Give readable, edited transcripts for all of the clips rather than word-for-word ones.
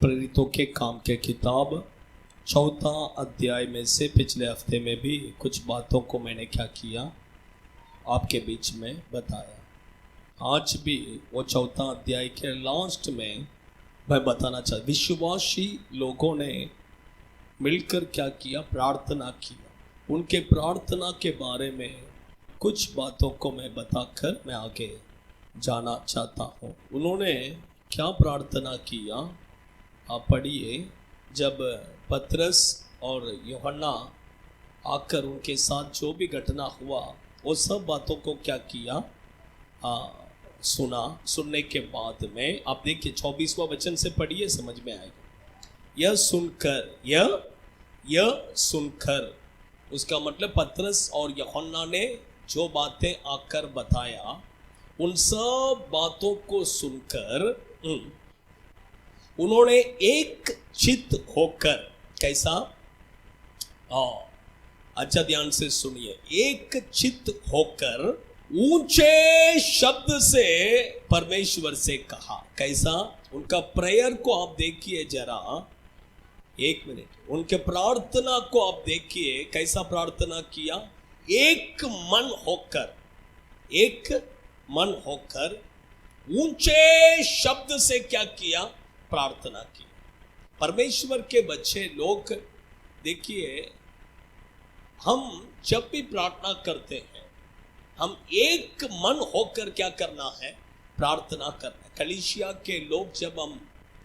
प्रेरितों के काम के किताब 4 अध्याय में से पिछले हफ्ते में भी कुछ बातों को मैंने क्या किया आपके बीच में बताया। आज भी वो 4 अध्याय के लास्ट में मैं बताना चाहता, विश्वासी लोगों ने मिलकर क्या किया, प्रार्थना किया। उनके प्रार्थना के बारे में कुछ बातों को मैं बताकर मैं आगे जाना चाहता हूँ। उन्होंने क्या प्रार्थना किया आप पढ़िए। जब पतरस और यूहन्ना आकर उनके साथ जो भी घटना हुआ वो सब बातों को क्या किया, सुनने के बाद में आप देखिए 24वां वचन से पढ़िए, समझ में आएगा। यह सुनकर उसका मतलब पतरस और यूहन्ना ने जो बातें आकर बताया उन सब बातों को सुनकर उन्होंने एक चित्त होकर, कैसा, अच्छा ध्यान से सुनिए, एक चित्त होकर ऊंचे शब्द से परमेश्वर से कहा। कैसा, उनका प्रेयर को आप देखिए जरा, एक मिनट, उनके प्रार्थना को आप देखिए कैसा प्रार्थना किया। एक मन होकर ऊंचे शब्द से क्या किया, प्रार्थना की। परमेश्वर के बच्चे लोग देखिए, हम जब भी प्रार्थना करते हैं हम एक मन होकर क्या करना है, प्रार्थना करना है। कलीसिया के लोग जब हम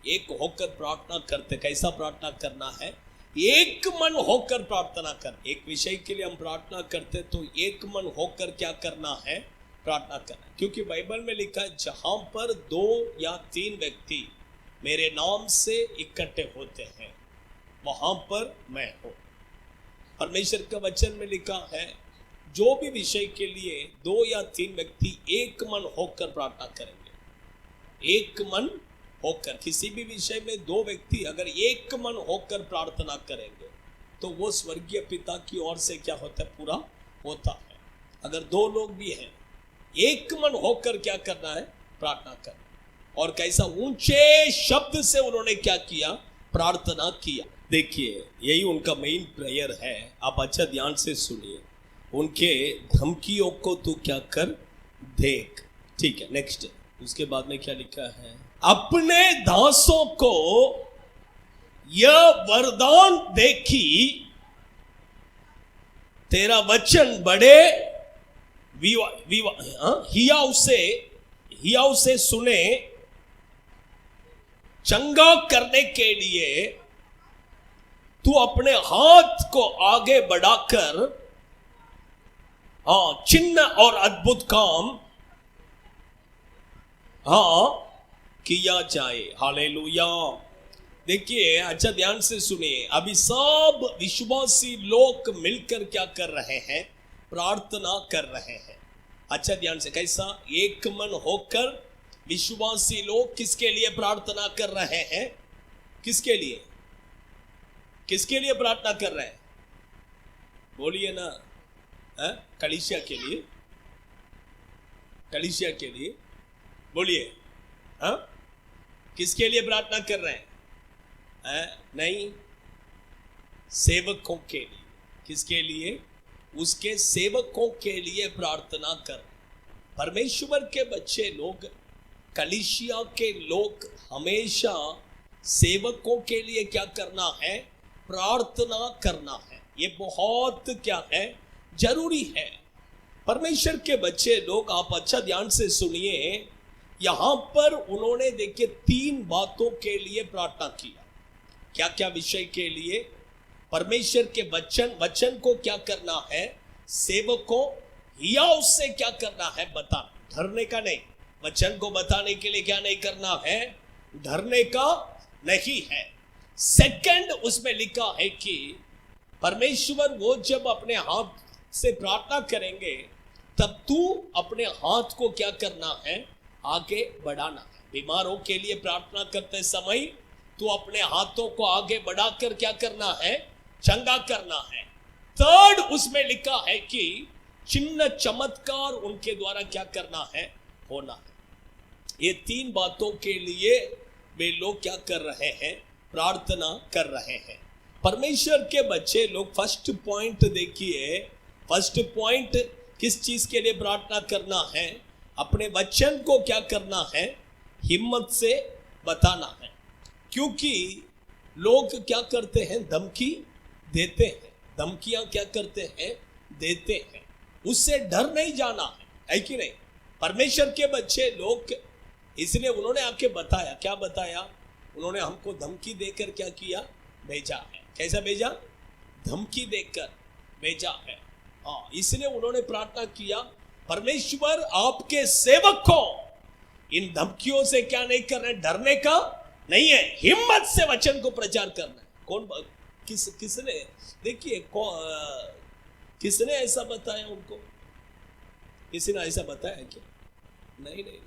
एक होकर प्रार्थना करते, कैसा प्रार्थना करना है, एक मन होकर प्रार्थना कर। एक विषय के लिए हम प्रार्थना करते तो एक मन होकर क्या करना है, प्रार्थना करना। क्योंकि बाइबल में लिखा है, जहां पर 2 या 3 व्यक्ति मेरे नाम से इकट्ठे होते हैं वहां पर मैं हूं। परमेश्वर का वचन में लिखा है, जो भी विषय के लिए 2 या 3 व्यक्ति एक मन होकर प्रार्थना करेंगे, एक मन होकर, किसी भी विषय में 2 व्यक्ति अगर एक मन होकर प्रार्थना करेंगे तो वो स्वर्गीय पिता की ओर से क्या होता है, पूरा होता है। अगर 2 लोग भी हैं, एक मन होकर क्या करना है, प्रार्थना करना। और कैसा ऊंचे शब्द से उन्होंने क्या किया, प्रार्थना किया। देखिए यही उनका मेन प्रेयर है। आप अच्छा ध्यान से सुनिए, उनके धमकियों को तू क्या कर देख, ठीक है। नेक्स्ट, उसके बाद में क्या लिखा है, अपने दासों को यह वरदान देखी, तेरा वचन बड़े हियाव से सुने, चंगा करने के लिए तू अपने हाथ को आगे बढ़ाकर चिन्ह और अद्भुत काम किया जाए। हालेलुया। देखिए अच्छा ध्यान से सुनिए, अभी सब विश्वासी लोग मिलकर क्या कर रहे हैं, प्रार्थना कर रहे हैं। अच्छा ध्यान से, कैसा, एक मन होकर विश्वासी लोग किसके लिए प्रार्थना कर रहे हैं, किसके लिए, किसके लिए प्रार्थना कर रहे हैं, बोलिए ना, कलीसिया के लिए, कलीसिया के लिए, बोलिए, किसके लिए प्रार्थना कर रहे हैं, नहीं, सेवकों के लिए। किसके लिए, उसके सेवकों के लिए प्रार्थना कर। परमेश्वर के बच्चे लोग, कलीसिया के लोग हमेशा सेवकों के लिए क्या करना है, प्रार्थना करना है। ये बहुत क्या है, जरूरी है। परमेश्वर के बच्चे लोग आप अच्छा ध्यान से सुनिए, यहां पर उन्होंने देखिए 3 बातों के लिए प्रार्थना किया। क्या क्या विषय के लिए, परमेश्वर के वचन को क्या करना है, सेवकों या उससे क्या करना है, बता, डरने का नहीं। वचन को बताने के लिए क्या नहीं करना है, डरने का नहीं है। सेकंड, उसमें लिखा है कि परमेश्वर वो जब अपने हाथ से प्रार्थना करेंगे तब तू अपने हाथ को क्या करना है, आगे बढ़ाना है। बीमारों के लिए प्रार्थना करते समय तू अपने हाथों को आगे बढ़ाकर क्या करना है, चंगा करना है। थर्ड, उसमें लिखा है कि चिन्ह चमत्कार उनके द्वारा क्या करना है, होना है। ये 3 बातों के लिए वे लोग क्या कर रहे हैं, प्रार्थना कर रहे हैं। परमेश्वर के बच्चे लोग फर्स्ट पॉइंट देखिए, फर्स्ट पॉइंट किस चीज के लिए प्रार्थना करना है, अपने वचन को क्या करना है, हिम्मत से बताना है। क्योंकि लोग क्या करते हैं, धमकी देते हैं, धमकियां क्या करते हैं, देते हैं, उससे डर नहीं जाना है कि नहीं। परमेश्वर के बच्चे लोग, इसलिए उन्होंने आके बताया, क्या बताया, उन्होंने हमको धमकी देकर क्या किया, भेजा है। कैसा भेजा, धमकी देकर भेजा है। हाँ, इसलिए उन्होंने प्रार्थना किया, परमेश्वर आपके सेवक को इन धमकियों से क्या नहीं करना है, डरने का नहीं है, हिम्मत से वचन को प्रचार करना है। कौन, किसने, देखिए किसने ऐसा बताया उनको, किसी ने ऐसा बताया क्या, नहीं नहीं नहीं,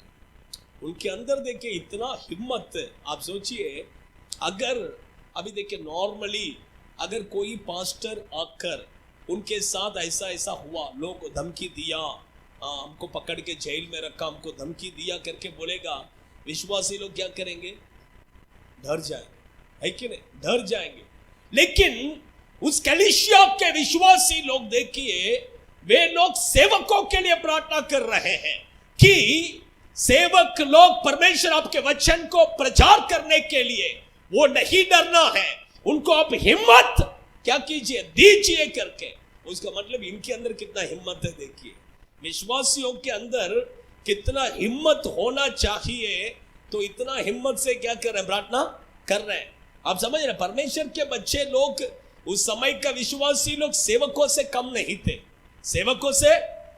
उनके अंदर देखिए इतना हिम्मत। आप सोचिए, अगर अभी देखिए नॉर्मली अगर कोई पास्टर आकर उनके साथ ऐसा ऐसा हुआ, लोग धमकी दिया, हमको पकड़ के जेल में रखा, हमको धमकी दिया करके बोलेगा, विश्वासी लोग क्या करेंगे, डर जाएंगे, है कि नहीं, डर जाएंगे। लेकिन उस कलीसिया के विश्वासी लोग देखिए, वे लोग सेवकों के लिए प्रार्थना कर रहे हैं कि सेवक लोग परमेश्वर आपके वचन को प्रचार करने के लिए वो नहीं डरना है, उनको आप हिम्मत क्या कीजिए, दीजिए करके। उसका मतलब इनके अंदर कितना हिम्मत है, देखिए विश्वासियों के अंदर कितना हिम्मत होना चाहिए, तो इतना हिम्मत से क्या कर रहे हैं, प्रार्थना कर रहे हैं। आप समझ रहे, परमेश्वर के बच्चे लोग, उस समय का विश्वासी लोग सेवकों से कम नहीं थे, सेवकों से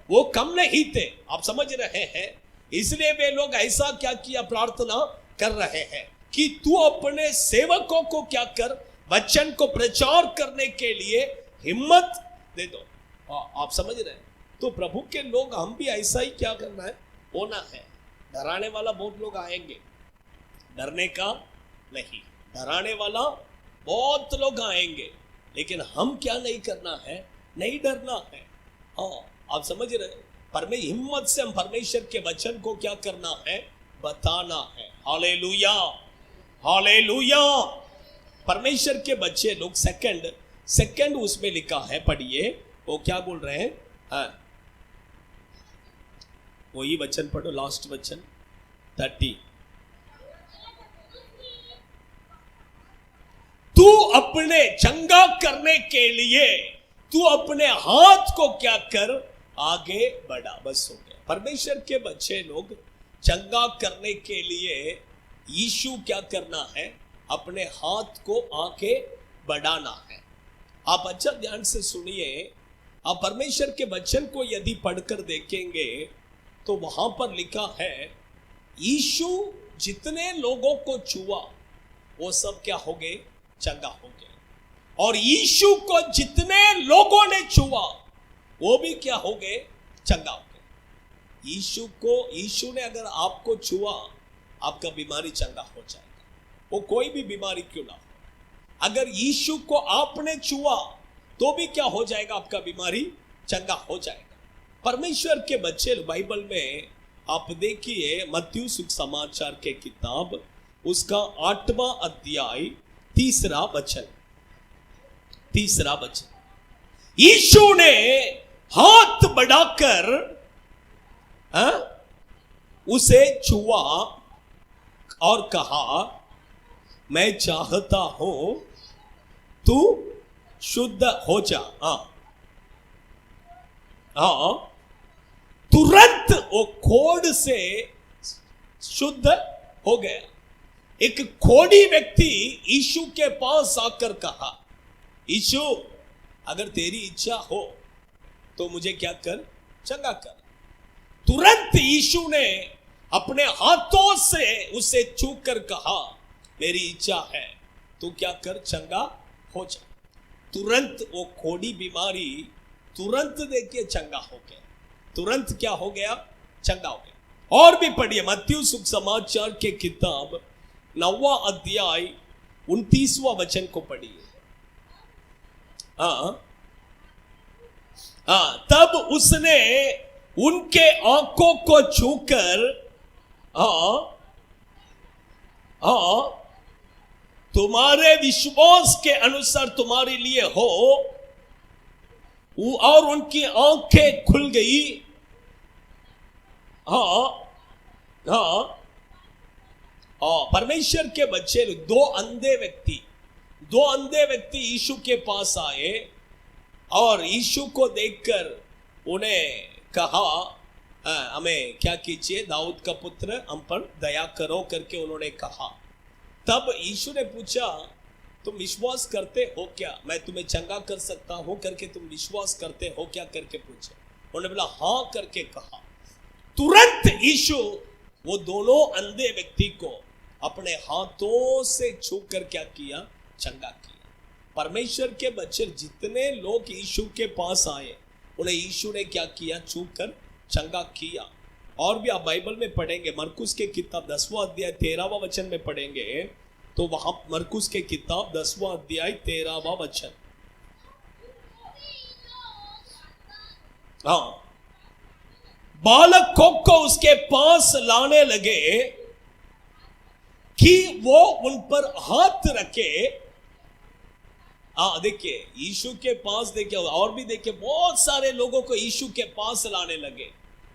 वो कम नहीं थे, आप समझ रहे हैं। इसलिए वे लोग ऐसा क्या किया, प्रार्थना कर रहे हैं कि तू अपने सेवकों को क्या कर, वचन को प्रचार करने के लिए हिम्मत दे दो। आप समझ रहे हैं। तो प्रभु के लोग, हम भी ऐसा ही क्या करना है, होना है। डराने वाला बहुत लोग आएंगे, डरने का नहीं, डराने वाला बहुत लोग आएंगे, लेकिन हम क्या नहीं करना है, नहीं डरना है। हाँ, आप समझ रहे हैं। हिम्मत से हम परमेश्वर के वचन को क्या करना है, बताना है। Hallelujah, hallelujah. परमेश्वर के बच्चे लोग सेकंड उसमें लिखा है, पढ़िए, वो क्या बोल रहे हैं, हाँ, वही वचन पढ़ो, लास्ट वचन 30। तू अपने चंगा करने के लिए तू अपने हाथ को क्या कर, आगे बढ़ा, बस हो गया। परमेश्वर के बच्चे लोग चंगा करने के लिए यीशु क्या करना है, अपने हाथ को आगे बढ़ाना है। आप अच्छा ध्यान से सुनिए, आप परमेश्वर के वचन को यदि पढ़कर देखेंगे तो वहां पर लिखा है, यीशु जितने लोगों को छुआ वो सब क्या हो गए, चंगा हो गए। और यीशु को जितने लोगों ने छुआ वो भी क्या हो गए, चंगा हो गए। यीशु ने अगर आपको छुआ, आपका बीमारी चंगा हो जाएगा, वो कोई भी बीमारी क्यों ना हो। अगर यीशु को आपने छुआ तो भी क्या हो जाएगा, आपका बीमारी चंगा हो जाएगा। परमेश्वर के बच्चे, बाइबल में आप देखिए, मत्ती सुसमाचार के किताब उसका 8वां अध्याय 3रा वचन, यीशु ने हाथ बढ़ाकर उसे छुआ और कहा, मैं चाहता हूं तू शुद्ध हो जा। तुरंत वो कोढ़ से शुद्ध हो गया। एक कोढ़ी व्यक्ति यीशु के पास आकर कहा, यीशु अगर तेरी इच्छा हो तो मुझे क्या कर, चंगा कर। तुरंत यीशु ने अपने हाथों से उसे छू कर कहा, मेरी इच्छा है तू क्या कर, चंगा हो जा। तुरंत वो कोढ़ी बीमारी तुरंत देखिए चंगा हो गया, तुरंत क्या हो गया, चंगा हो गया। और भी पढ़िए, मत्ती सुसमाचार के किताब 9वां अध्याय 29वां वचन को पढ़िए। तब उसने उनके आंखों को छूकर हाँ, तुम्हारे विश्वास के अनुसार तुम्हारे लिए हो, और उनकी आंखें खुल गई। हाँ हाँ हाँ, परमेश्वर के बच्चे, दो अंधे व्यक्ति यीशु के पास आए और यीशु को देखकर उन्हें कहा, हमें क्या कीजिए, दाऊद का पुत्र, हम पर दया करो करके उन्होंने कहा। तब यीशु ने पूछा, तुम विश्वास करते हो क्या, मैं तुम्हें चंगा कर सकता हूं करके तुम विश्वास करते हो क्या करके पूछा। उन्होंने बोला हाँ करके कहा। तुरंत यीशु वो दोनों अंधे व्यक्ति को अपने हाथों से छू कर क्या किया, चंगा किया। परमेश्वर के बच्चे जितने लोग यीशु के पास आए उन्हें यीशु ने क्या किया, छू कर चंगा किया। और भी आप बाइबल में पढ़ेंगे, मरकुस के किताब 10वां अध्याय 13वां वचन में पढ़ेंगे, तो वहां मरकुस के किताब 10वां अध्याय 13वां वचन। हाँ, बालकों को उसके पास लाने लगे कि वो उन पर हाथ रखे। देखिए यीशु के पास, देखिए और भी देखिए बहुत सारे लोगों को यीशु के पास लाने लगे।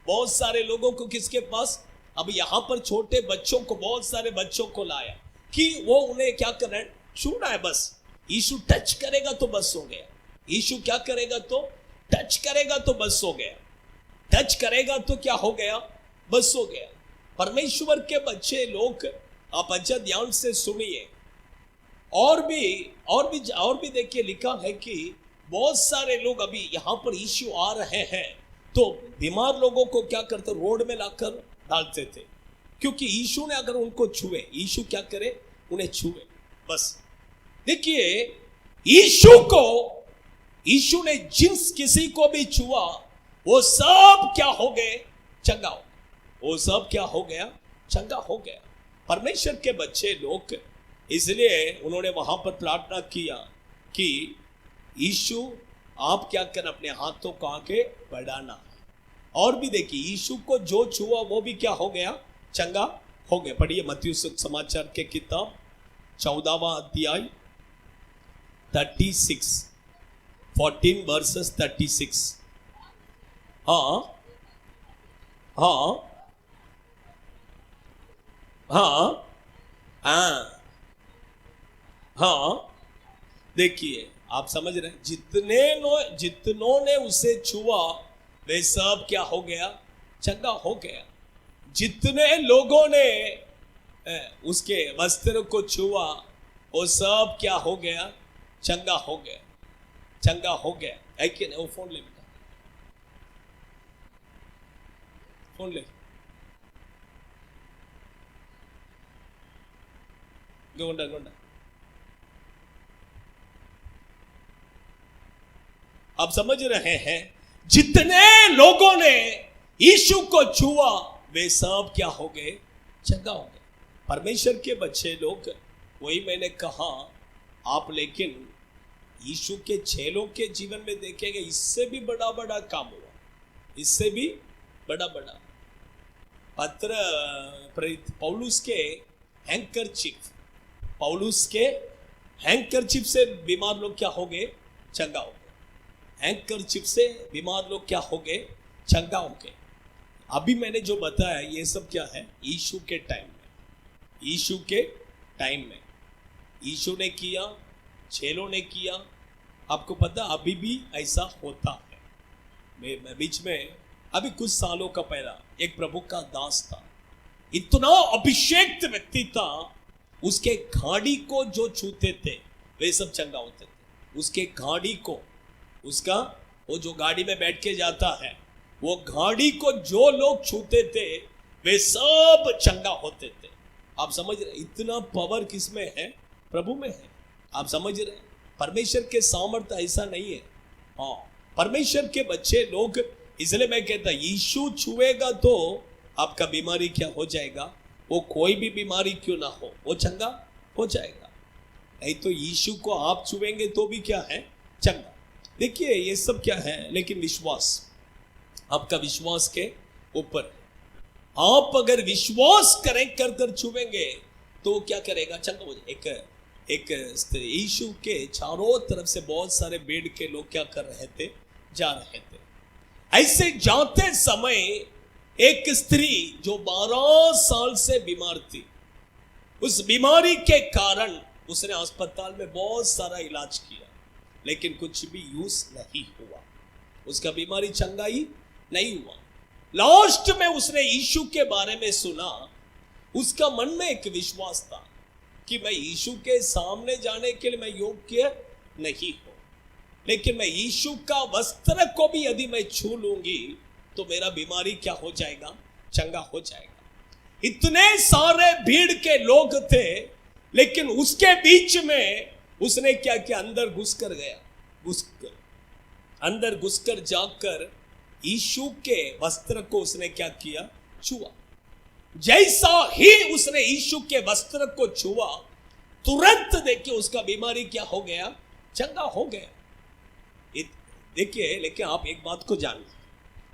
बहुत सारे लोगों को किसके पास, अब यहां पर छोटे बच्चों को, बहुत सारे बच्चों को लाया कि वो उन्हें क्या करना है, छूना है बस। यीशु टच करेगा तो बस हो गया। यीशु क्या करेगा, तो टच करेगा तो बस हो गया। टच करेगा तो क्या हो गया, बस हो गया। परमेश्वर के बच्चे लोग, आप अच्छा ध्यान से सुनिए। और भी देखिए लिखा है कि बहुत सारे लोग अभी यहाँ पर यीशु आ रहे हैं तो बीमार लोगों को क्या करते, रोड में लाकर डालते थे, क्योंकि यीशु ने अगर उनको छुए, यीशु क्या करे, उन्हें छुए बस। देखिए यीशु ने जिस किसी को भी छुआ वो सब क्या हो गए, चंगा हो। वो सब क्या हो गया, चंगा हो गया। परमेश्वर के बच्चे लोग, इसलिए उन्होंने वहां पर प्रार्थना किया कि यीशु आप क्या कर, अपने हाथों को आगे बढ़ाना है। और भी देखिए यीशु को जो छुआ वो भी क्या हो गया, चंगा हो गया। पढ़िए मत्ती समाचार के किताब 14वां अध्याय 36, 14 वर्सेस 36। हाँ हाँ हाँ हाँ हाँ, देखिए आप समझ रहे हैं, जितनों ने उसे छुआ वे सब क्या हो गया, चंगा हो गया। जितने लोगों ने उसके वस्त्र को छुआ वो सब क्या हो गया, चंगा हो गया, चंगा हो गया। है कि नहीं? वो फोन ले बेटा, फोन ले, गोंडा गोंडा। आप समझ रहे हैं, जितने लोगों ने यीशु को छुआ वे सब क्या हो गए, चंगा हो गए। परमेश्वर के बच्चे लोग, वही मैंने कहा आप, लेकिन यीशु के चेलों के जीवन में देखेंगे इससे भी बड़ा बड़ा काम हुआ, इससे भी बड़ा बड़ा। पौलुस के हैंकरचिप से बीमार लोग क्या हो गए, चंगा हो गए। हैंकरचिप से बीमार लोग क्या हो गए, चंगा हो गए। अभी मैंने जो बताया ये सब क्या है, यीशु के टाइम में, यीशु के टाइम में यीशु ने किया, चेलों ने किया। आपको पता अभी भी ऐसा होता है। मैं बीच में अभी कुछ सालों का पहला एक प्रभु का दास था, इतना अभिषेक्त व्यक्ति था, उसके घाड़ी को जो छूते थे वे सब चंगा होते थे। उसके घाड़ी को, उसका वो जो गाड़ी में बैठ के जाता है, वो घाड़ी को जो लोग छूते थे वे सब चंगा होते थे। आप समझ रहे, इतना पावर किसमें है, प्रभु में है। आप समझ रहे, परमेश्वर के सामर्थ्य ऐसा नहीं है। हाँ, परमेश्वर के बच्चे लोग, इसलिए मैं कहता यीशु छुएगा तो आपका बीमारी क्या हो जाएगा, वो कोई भी बीमारी क्यों ना हो वो चंगा हो जाएगा। नहीं तो यीशु को आप छुएंगे तो भी क्या है, चंगा। देखिए ये सब क्या है, लेकिन विश्वास, आपका विश्वास के ऊपर। आप अगर विश्वास करें कर छुएंगे तो क्या करेगा, चंगा हो जाए। एक यीशु के चारों तरफ से बहुत सारे भीड़ के लोग क्या कर रहे थे, जा रहे थे। ऐसे जाते समय एक स्त्री जो 12 साल से बीमार थी, उस बीमारी के कारण उसने अस्पताल में बहुत सारा इलाज किया, लेकिन कुछ भी यूज नहीं हुआ, उसका बीमारी चंगाई नहीं हुआ। लास्ट में उसने यीशु के बारे में सुना, उसका मन में एक विश्वास था कि मैं यीशु के सामने जाने के लिए मैं योग्य नहीं हूं, लेकिन मैं यीशु का वस्त्र को भी यदि मैं छू लूंगी तो मेरा बीमारी क्या हो जाएगा, चंगा हो जाएगा। इतने सारे भीड़ के लोग थे, लेकिन उसके बीच में उसने क्या किया, अंदर घुसकर गया, अंदर घुसकर जाकर यीशु के वस्त्र को उसने क्या किया, छुआ। जैसा ही उसने यीशु के वस्त्र को छुआ, तुरंत देखिए उसका बीमारी क्या हो गया, चंगा हो गया। देखिए, लेकिन आप एक बात को जानिए,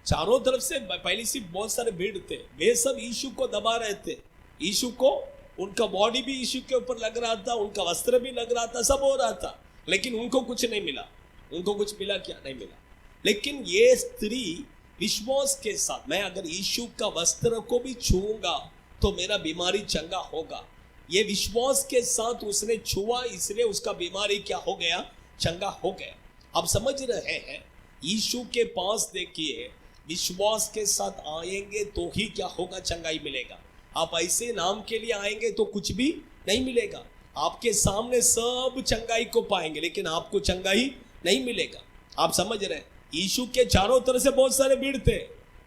चारों तरफ से पहले से बहुत सारे भीड़ थे, वे सब यीशु को दबा रहे थे, यीशु को, उनका बॉडी भी यीशु के ऊपर लग रहा था, उनका वस्त्र भी लग रहा था, सब हो रहा था, लेकिन उनको कुछ नहीं मिला। उनको कुछ मिला क्या, नहीं मिला। लेकिन ये स्त्री विश्वास के साथ, मैं अगर यीशु का वस्त्र को भी छूऊंगा तो मेरा बीमारी चंगा होगा, ये विश्वास के साथ उसने छुआ, इसलिए उसका बीमारी क्या हो गया, चंगा हो गया। आप समझ रहे हैं, यीशु के पास देखिए विश्वास के साथ आएंगे तो ही क्या होगा, चंगाई मिलेगा। आप ऐसे नाम के लिए आएंगे तो कुछ भी नहीं मिलेगा। आपके सामने सब चंगाई को पाएंगे, लेकिन आपको चंगाई नहीं मिलेगा। आप समझ रहे हैं, यीशु के चारों तरफ से बहुत सारे भीड़ थे,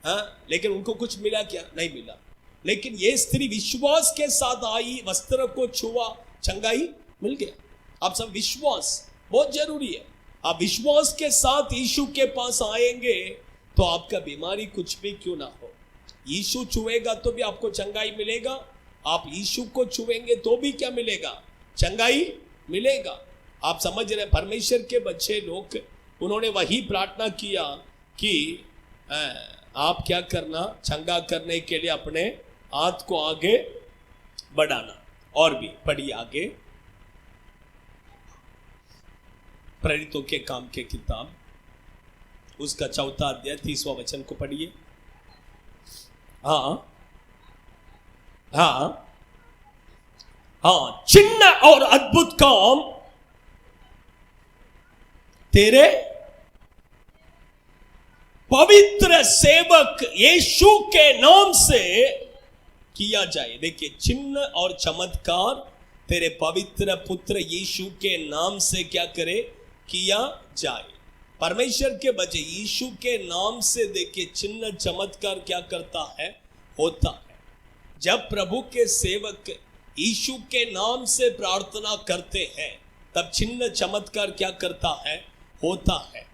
हाँ, लेकिन उनको कुछ मिला क्या, नहीं मिला। लेकिन ये स्त्री विश्वास के साथ आई, वस्त्र को छुआ, चंगाई मिल गया। आप सब, विश्वास बहुत जरूरी है। आप विश्वास के साथ यीशु के पास आएंगे तो आपका बीमारी कुछ भी क्यों ना हो, यीशु छुएगा तो भी आपको चंगाई मिलेगा। आप यीशु को छुएंगे तो भी क्या मिलेगा, चंगाई मिलेगा। आप समझ रहे, परमेश्वर के बच्चे लोग, उन्होंने वही प्रार्थना किया कि आप क्या करना, चंगा करने के लिए अपने हाथ को आगे बढ़ाना। और भी पढ़िए आगे, प्रेरितों के काम के किताब उसका 4 अध्याय 30वां वचन को पढ़िए। हाँ हाँ हाँ, चिन्ह और अद्भुत काम तेरे पवित्र सेवक यीशु के नाम से किया जाए। देखिए, चिन्ह और चमत्कार तेरे पवित्र पुत्र यीशु के नाम से क्या करे, किया जाए। परमेश्वर के बच्चे यीशु के नाम से देखिए चिन्ह चमत्कार क्या करता है, होता है। जब प्रभु के सेवक यीशु के नाम से प्रार्थना करते हैं, तब चिन्ह चमत्कार क्या करता है, होता है।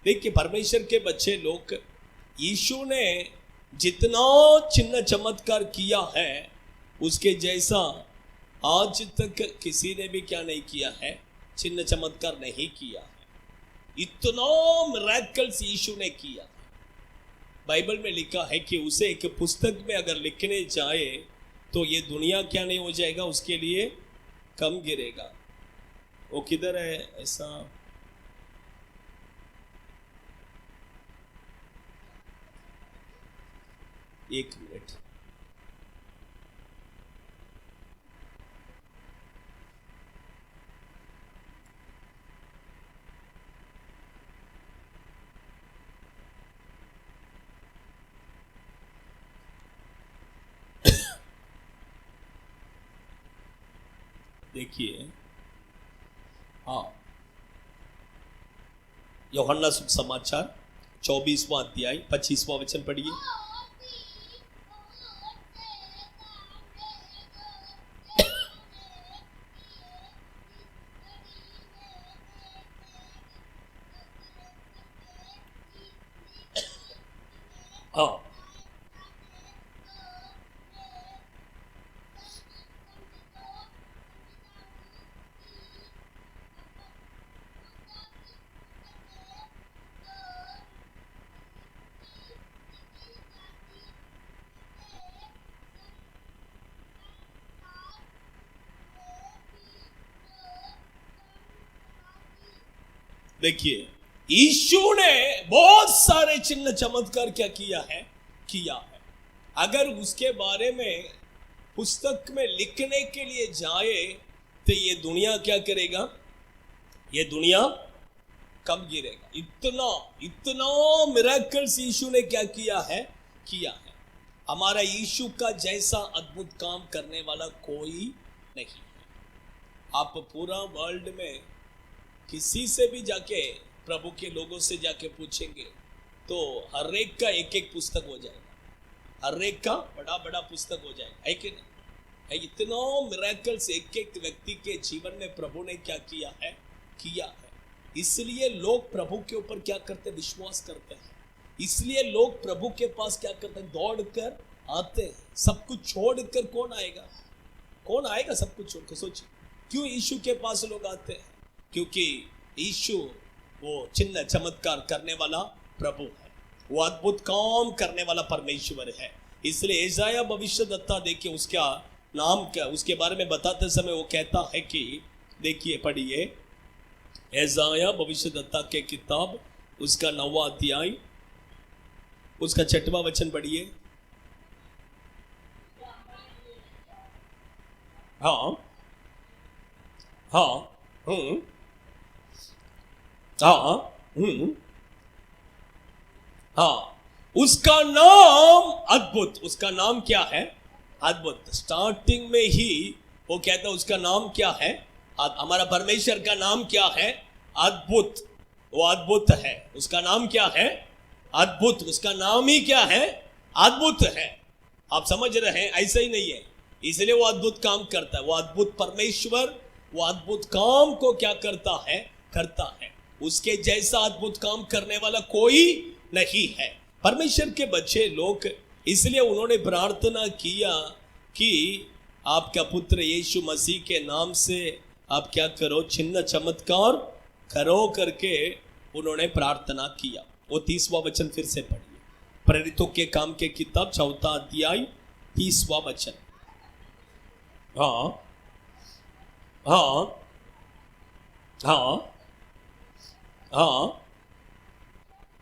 देखिए, परमेश्वर के बच्चे लोग, यीशु ने जितना चिन्ह चमत्कार किया है, उसके जैसा आज तक किसी ने भी क्या नहीं किया है, चिन्ह चमत्कार नहीं किया है। इतना मिरेकल्स यीशु ने किया। बाइबल में लिखा है कि उसे एक पुस्तक में अगर लिखने जाए तो ये दुनिया क्या नहीं हो जाएगा, उसके लिए कम गिरेगा। वो किधर है ऐसा, एक मिनट, देखिए, हाँ, यूहन्ना सुसमाचार 24वां अध्याय 25वां वचन पढ़िए। हाँ, देखिए, यीशु ने बहुत सारे चिन्ह चमत्कार क्या किया है। अगर उसके बारे में पुस्तक में लिखने के लिए जाए तो ये दुनिया क्या करेगा, ये दुनिया कब गिरेगा। इतना इतना मिरेकल्स यीशु ने क्या किया है। हमारा यीशु का जैसा अद्भुत काम करने वाला कोई नहीं है। आप पूरा वर्ल्ड में किसी से भी जाके, प्रभु के लोगों से जाके पूछेंगे तो हर एक का एक एक पुस्तक हो जाएगा, हर एक का बड़ा बड़ा पुस्तक हो जाएगा, है कि नहीं। इतना मिरेकल्स एक एक व्यक्ति के जीवन में प्रभु ने क्या किया है। इसलिए लोग प्रभु के ऊपर क्या करते, विश्वास करते हैं। इसलिए लोग प्रभु के पास क्या करते हैं, दौड़ कर आते हैं। सब कुछ छोड़कर कौन आएगा सब कुछ छोड़कर। सोचिए क्यों यीशु के पास लोग आते हैं, क्योंकि यीशु वो चिन्ह चमत्कार करने वाला प्रभु है, वो अद्भुत काम करने वाला परमेश्वर है। इसलिए यशायाह भविष्यद्वक्ता देखिए, उसका नाम क्या, उसके बारे में बताते समय वो कहता है कि देखिए, पढ़िए यशायाह भविष्यद्वक्ता के किताब, उसका 9वां अध्याय, उसका 6वां वचन पढ़िए। हाँ, उसका नाम अद्भुत, उसका नाम क्या है, अद्भुत। स्टार्टिंग में ही वो कहता है उसका नाम क्या है, हमारा परमेश्वर का नाम क्या है, अद्भुत। वो अद्भुत है, उसका नाम क्या है, अद्भुत। उसका नाम ही क्या है, अद्भुत है। आप समझ रहे हैं, ऐसा ही नहीं है, इसलिए वो अद्भुत काम करता है। वो अद्भुत परमेश्वर वो अद्भुत काम को क्या करता है। उसके जैसा अद्भुत काम करने वाला कोई नहीं है। परमेश्वर के बच्चे लोग, इसलिए उन्होंने प्रार्थना किया कि आपका पुत्र यीशु मसीह के नाम से आप क्या करो, चिन्ह चमत्कार करो करके उन्होंने प्रार्थना किया। वो 30वां वचन फिर से पढ़िए, प्रेरितों के काम के किताब 4वां अध्याय 30वां वचन। हाँ,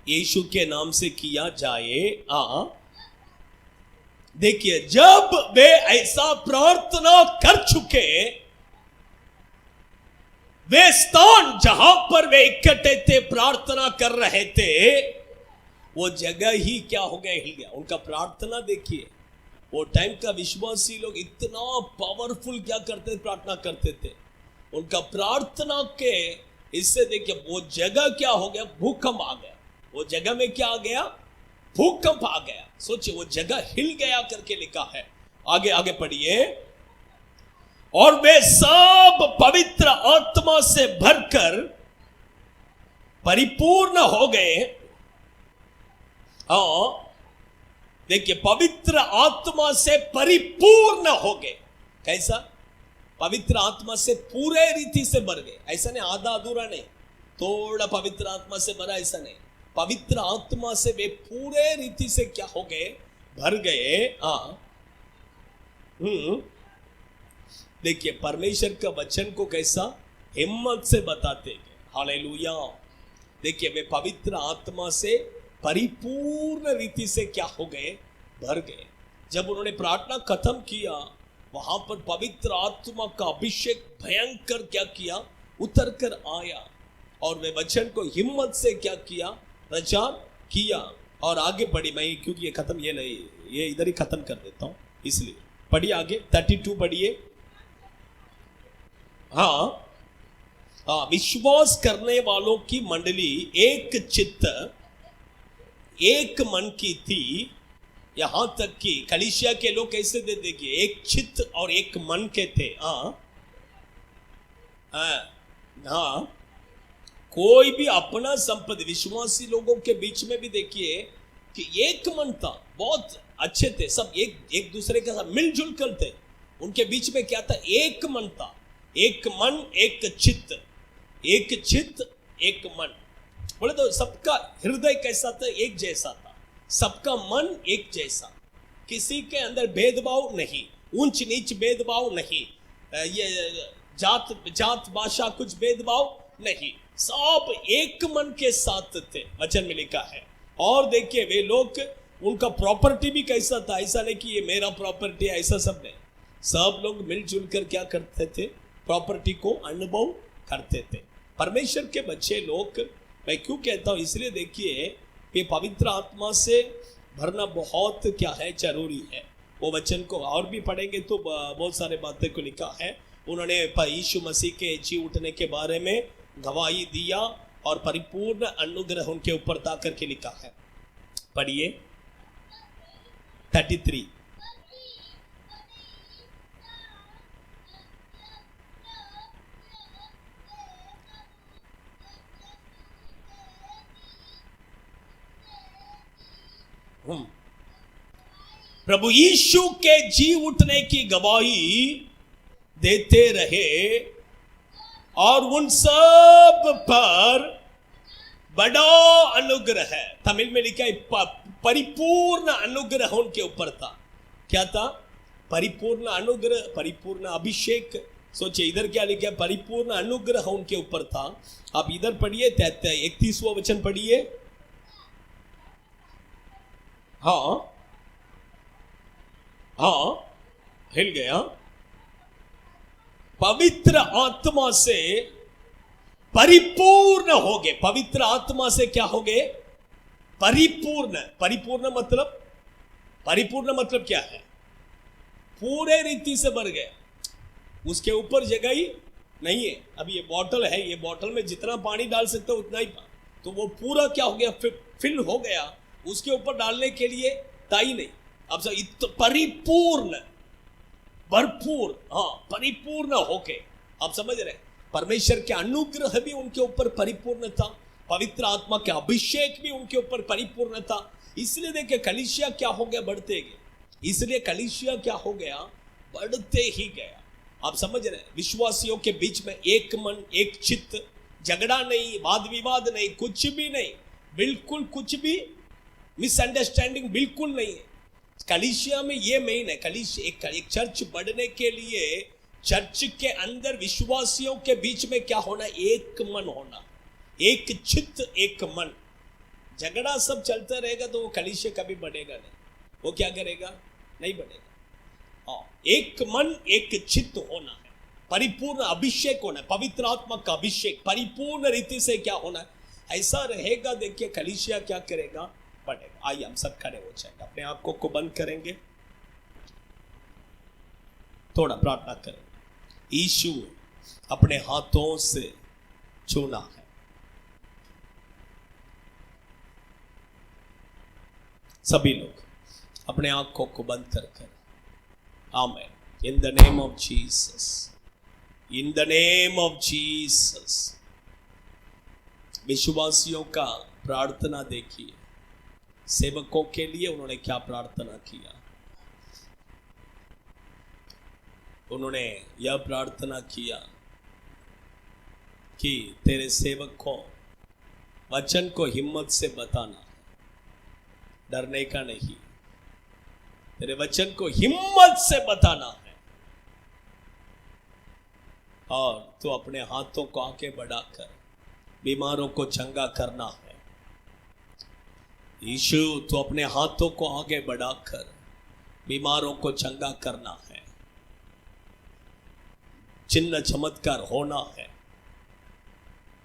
यीशु के नाम से किया जाए। देखिए, जब वे ऐसा प्रार्थना कर चुके, वे स्थान जहां पर वे इकट्ठे थे, प्रार्थना कर रहे थे, वो जगह ही क्या हो गया, हिल गया। उनका प्रार्थना देखिए, वो टाइम का विश्वासी लोग इतना पावरफुल क्या करते थे, प्रार्थना करते थे। उनका प्रार्थना के इससे देखिए वो जगह क्या हो गया, भूकंप आ गया। वो जगह में क्या आ गया, भूकंप आ गया। सोचिए, वो जगह हिल गया करके लिखा है। आगे पढ़िए। और वे सब पवित्र आत्मा से भरकर परिपूर्ण हो गए। देखिए, पवित्र आत्मा से परिपूर्ण हो गए। कैसा, पवित्र आत्मा से पूरे रीति से भर गए। ऐसा नहीं आधा अधूरा नहीं, थोड़ा पवित्र आत्मा से भरा, ऐसा नहीं। पवित्र आत्मा से वे पूरे रीति से क्या हो गए, भर गए। देखिए, परमेश्वर का वचन को कैसा हिम्मत से बताते गए। हालेलुया। देखिए, वे पवित्र आत्मा से परिपूर्ण रीति से क्या हो गए, भर गए। जब उन्होंने प्रार्थना खत्म किया, वहां पर पवित्र आत्मा का अभिषेक भयंकर क्या किया, उतर कर आया। और वे वचन को हिम्मत से क्या किया, प्रचार किया। और आगे पढ़ी, मैं क्योंकि ये खत्म, ये नहीं, ये इधर ही खत्म कर देता हूं, इसलिए पढ़िए आगे 32 पढ़िए। विश्वास करने वालों की मंडली एक चित्त एक मन की थी। यहां तक कि कलीसिया के लोग कैसे थे, देखिए, एक चित्त और एक मन के थे। कोई भी अपना संपत्ति, विश्वासी लोगों के बीच में भी देखिए कि एक मन था, बहुत अच्छे थे सब, एक दूसरे के साथ मिलजुल कर थे। उनके बीच में क्या था, एक मन था। एक मन एक चित्त, एक चित्त एक मन। बोले तो सबका हृदय कैसा था, एक जैसा था। सबका मन एक जैसा, किसी के अंदर भेदभाव नहीं, ऊंच नीच भेदभाव नहीं, ये जात भाषा कुछ भेदभाव नहीं, सब एक मन के साथ थे, वचन में लिखा है। और देखिए वे लोग, उनका प्रॉपर्टी भी कैसा था, ऐसा नहीं कि ये मेरा प्रॉपर्टी है, ऐसा सब नहीं। सब लोग मिलजुल कर क्या करते थे, प्रॉपर्टी को अनुभव करते थे। परमेश्वर के बच्चे लोग, मैं क्यों कहता हूं, इसलिए देखिए ये पवित्र आत्मा से भरना बहुत क्या है, जरूरी है। वो वचन को और भी पढ़ेंगे तो बहुत सारे बातें को लिखा है। उन्होंने यीशु मसीह के जी उठने के बारे में गवाही दिया और परिपूर्ण अनुग्रह उनके ऊपर था करके लिखा है। पढ़िए 33। प्रभु यीशु के जी उठने की गवाही देते रहे और उन सब पर बड़ा अनुग्रह है। तमिल में लिखा है परिपूर्ण अनुग्रह उनके ऊपर था। क्या था? परिपूर्ण अनुग्रह, परिपूर्ण अभिषेक। सोचिए इधर क्या लिखा है, परिपूर्ण अनुग्रह उनके ऊपर था। आप इधर पढ़िए 31वां वचन पढ़िए। हाँ हिल गया। पवित्र आत्मा से परिपूर्ण हो गए। पवित्र आत्मा से क्या हो गए? परिपूर्ण। परिपूर्ण मतलब, परिपूर्ण मतलब क्या है? पूरे रीति से भर गया, उसके ऊपर जगह ही नहीं है। अब ये बॉटल है, ये बॉटल में जितना पानी डाल सकते हो उतना ही, तो वो पूरा क्या हो गया, फिल हो गया, उसके ऊपर डालने के लिए ताई नहीं। अब सब परिपूर्ण, भरपूर, परिपूर्ण होके, आप समझ रहे, परमेश्वर के अनुग्रह भी उनके ऊपर परिपूर्ण था, पवित्र आत्मा के अभिषेक भी उनके ऊपर परिपूर्ण था। इसलिए देखिए कलीसिया क्या हो गया, बढ़ते गए। इसलिए कलीसिया क्या हो गया, बढ़ते ही गया। आप समझ रहे, विश्वासियों के बीच में एक मन, एक चित्त, झगड़ा नहीं, वाद विवाद नहीं, कुछ भी नहीं, बिल्कुल कुछ भी मिसअंडरस्टैंडिंग बिल्कुल नहीं है। कलीसिया में ये मेन है। कलीसिया एक चर्च बढ़ने के लिए चर्च के अंदर विश्वासियों के बीच में क्या होना, एक मन होना, एक चित्त, एक मन। झगड़ा सब चलता रहेगा तो वो कलीसिया कभी बढ़ेगा नहीं। वो क्या करेगा, नहीं बढ़ेगा। एक मन, एक चित्त होना है, परिपूर्ण अभिषेक होना है, पवित्र आत्मा का अभिषेक परिपूर्ण रीति से क्या होना है, ऐसा रहेगा। देखिए कलीसिया क्या करेगा, बढ़ेगा। आइए हम सब खड़े हो जाएंगे, अपने आंखों को बंद करेंगे, थोड़ा प्रार्थना करेंगे। यीशु अपने हाथों से छूना है। सभी लोग अपने आंखों को बंद कर amen. In the name of Jesus, in the name of Jesus. विश्वासियों का प्रार्थना देखिए, सेवकों के लिए उन्होंने क्या प्रार्थना किया। उन्होंने यह प्रार्थना किया कि तेरे सेवक को वचन को हिम्मत से बताना, डरने का नहीं, तेरे वचन को हिम्मत से बताना है, और तो अपने हाथों को आगे बढ़ाकर बीमारों को चंगा करना है। यीशु तो अपने हाथों को आगे बढ़ाकर बीमारों को चंगा करना है, चिन्ह चमत्कार होना है।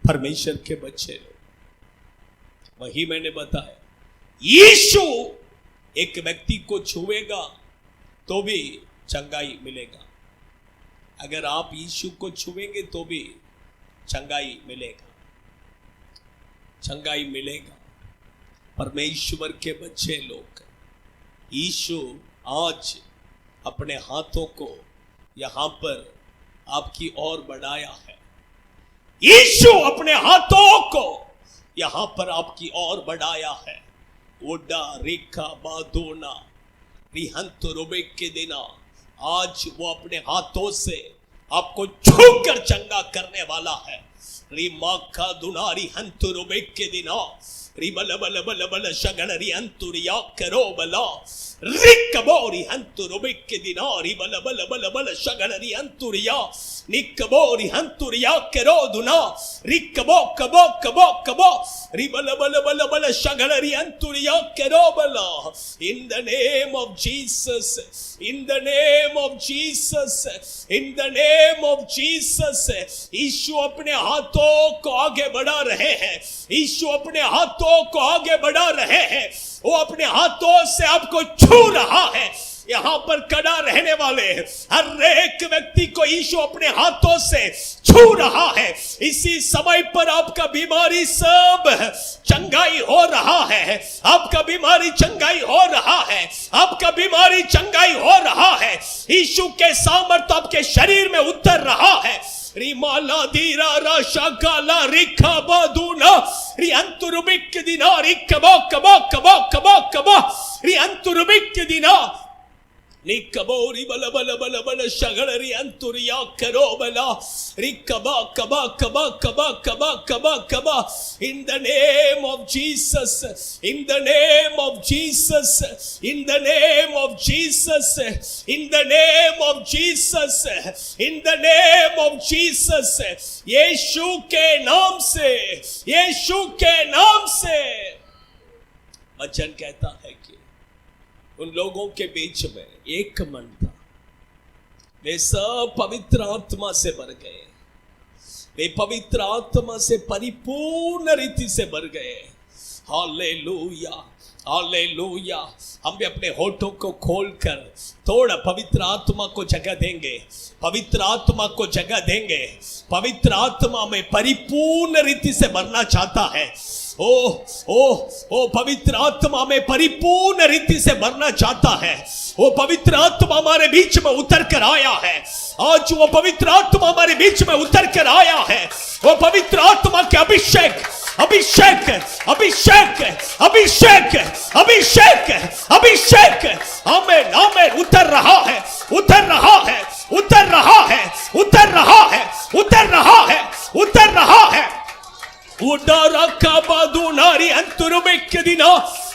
परमेश्वर के बच्चे लोग, वही मैंने बताया, यीशु एक व्यक्ति को छुएगा तो भी चंगाई मिलेगा। अगर आप यीशु को छुएंगे तो भी चंगाई मिलेगा, चंगाई मिलेगा। परमेश्वर के बच्चे लोग, यीशु आज अपने हाथों को यहां पर आपकी ओर बढ़ाया है। यीशु अपने हाथों को यहां पर आपकी ओर बढ़ाया है। ओडा रेखा बादोना रिहंत रोबे के देना, आज वो अपने हाथों से आपको छूकर चंगा करने वाला है। रिमा का दुनारी हंत रोबे के दिना रिबल बल बल बल शगन रियंतुरिया करो बला रिकबोरी हंतु रोबिक के दिनारी बल बल बल बल शगन रियंतुरिया निकबोरी हंतुरिया करो दुना रिकबो कबो कबो कबो रिबल बल बल बल शगलरी अंतुरिया केरोबला. In the name of Jesus, in the name of Jesus, in the name of Jesus. यीशु अपने हाथों को आगे बढ़ा रहे हैं. यीशु अपने हाथों को आगे बढ़ा रहे हैं. वो अपने हाथों से आपको छू रहा है. यहां पर खड़ा रहने वाले हर एक व्यक्ति को यीशु अपने हाथों से छू रहा है. इसी समय पर आपका बीमारी सब चंगाई हो रहा है. आपका बीमारी चंगाई हो रहा है. आपका बीमारी चंगाई हो रहा है. यीशु के सामर्थ्य आपके शरीर में उतर रहा है. रिमाला दीरा राशा काला रिखा बादूना रि अंतुरुबिक दिना रिकबो कबो कबो कबो कबो रि अंतुरुबिक दिना निकबोरी बल बल बल बल शगलरी अंतुरिया करोबला रिकबा कबा कबा कबा कबा कबा कबा. In the name of Jesus, in the name of Jesus, in the name of Jesus, in the name of Jesus, in the name of Jesus. यीशु के नाम से, यीशु के नाम से. वचन कहता है कि उन लोगों के बीच में एक मन था. वे सब पवित्र आत्मा से भर गए. वे पवित्र आत्मा से परिपूर्ण रीति से भर गए. Hallelujah, hallelujah. हम भी अपने होठों को खोलकर थोड़ा पवित्र आत्मा को जगह देंगे. पवित्र आत्मा को जगह देंगे. पवित्र आत्मा में परिपूर्ण रीति से भरना चाहता है. ओ ओ ओ पवित्र आत्मा में परिपूर्ण रीति से भरना चाहता है. वो पवित्र आत्मा हमारे बीच में उतर कर आया है. आज वो पवित्र आत्मा हमारे बीच में उतर कर आया है. वो पवित्र आत्मा के अभिषेक अभिषेक अभिषेक अभिषेक अभिषेक अभिषेक आमेन आमेन उतर रहा है, उतर रहा है, उतर रहा है, उतर रहा है, उतर रहा है, उतर रहा है. उडारा काबादू नारी अंतुरुबिक दिना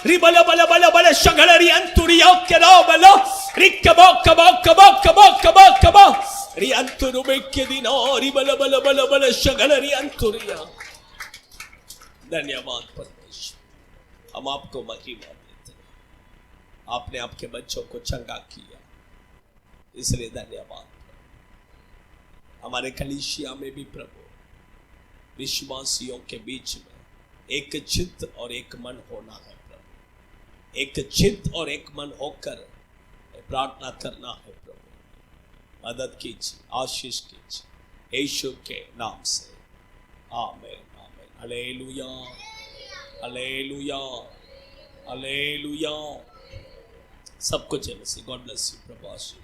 रिबल बल बल बल शगलरी अंतुरिया केराबला रिकबो कबो कबो कबो कबो कबो रि अंतुरुबिक दिना रिबल बल बल बल शगलरी अंतुरिया. धन्यवाद परमेश्वर, हम आपको महिमा देते हैं. आपने आपके बच्चों को चंगा किया, इसलिए धन्यवाद. हमारे कलीसिया में भी प्रभु विश्वासियों के बीच में एक चित्त और एक मन होना है. प्रभु एक चित्त और एक मन होकर प्रार्थना करना है. प्रभु मदद कीजिए, आशीष कीजिए यीशु के नाम से. Amen amen. Hallelujah hallelujah hallelujah. सबको जय मसीह. God bless you. प्रभु आशीष.